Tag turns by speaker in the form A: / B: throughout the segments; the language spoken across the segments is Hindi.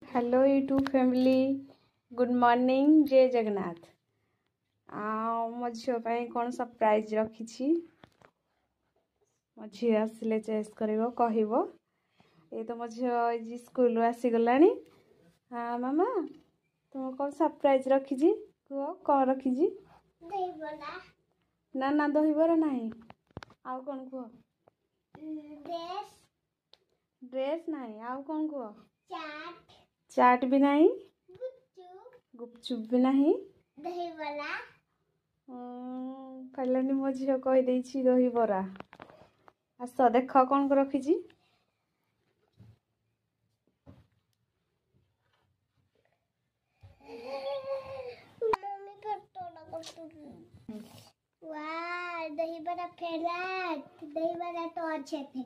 A: Hello YouTube family good morning जय जगन्नाथ। मो झील कौन सरप्राइज रखी मो झी आसिले चेस कर ये तो मो झी स्कूल आसीगला। हाँ मामा तुम कौन सरप्राइज रखी कह कौन रखी ना ना दहीबरा ना आउ कौन कह ड्रेस ना आउ कौन कह चाट भी नहीं गुपचुप भी नहीं कहलानी मो झील कहीदे दहीबरा आस देख कौन रखी
B: दहीबरा फेवरेट दहीबरा तो अच्छे थे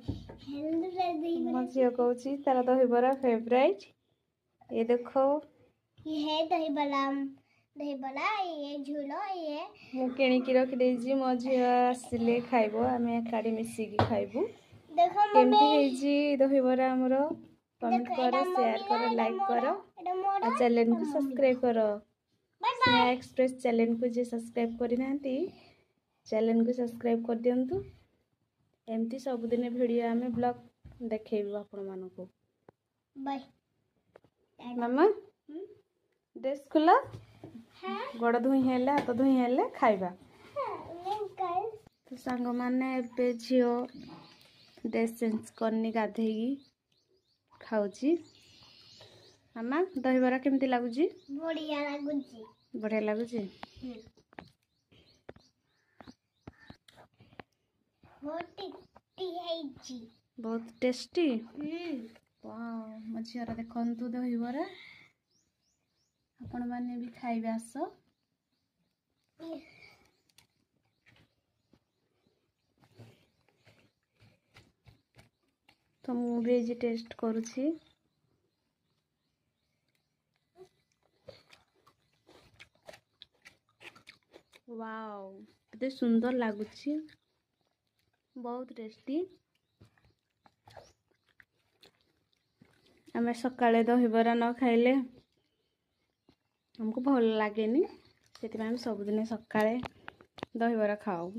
A: मो झील कहूँ तार दहीबरा फेवरेट। ये देखो
B: ये है दहीबरा ये झूलो ये
A: मु किणिकी रखी मो झील आसिले खाइब आम एकाठी मिसिकी खाइबू।
B: देखो
A: केमती दहीबरा आमर कमेंट कर शेयर कर लाइक कर और चैनल को सब्सक्राइब कर। स्नेहा एक्सप्रेस चैनल को जे सब्सक्राइब करना चैनल को सब्सक्राइब कर दिंतु। एमती सबुदिन वीडियो आम ब्लॉग देखू आपण मानक।
B: बाय
A: मामा ड्रेस खोल गोड़ धुई हेले हाथ धुई हेले खाइबा। तो सांग माने एबे झियो ड्रेस चेंज करनी गाधेगी खाऊची। मामा दहीबरा केमती लागुची?
B: बढ़िया लागुची।
A: बढ़िया लागुची। बहुत टेस्टी। वाओ मो झीर देखंतु दहीबरा आपण माने भी खाइबे आस। तो मु भी टेस्ट करुछि। वाओ केते सुंदर लागुछि बहुत टेस्टी। आम सकाळे दहीबरा न खाइले हमको भल लगे से सबुदिन सकाळे दहीबरा खाऊ।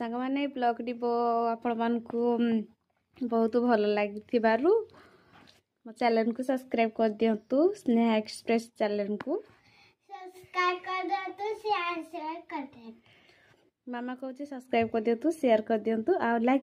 A: सांग माने ब्लॉग टी आपण मानकु बहुत भल लगी मो चैनल को सब्सक्राइब कर दिंतु। स्नेहा एक्सप्रेस चैनल को
B: सब्सक्राइब कर दो शेयर कर दे।
A: मामा कहूँ सब्सक्राइब कर दिंतु शेयर कर दिंतु और लाइक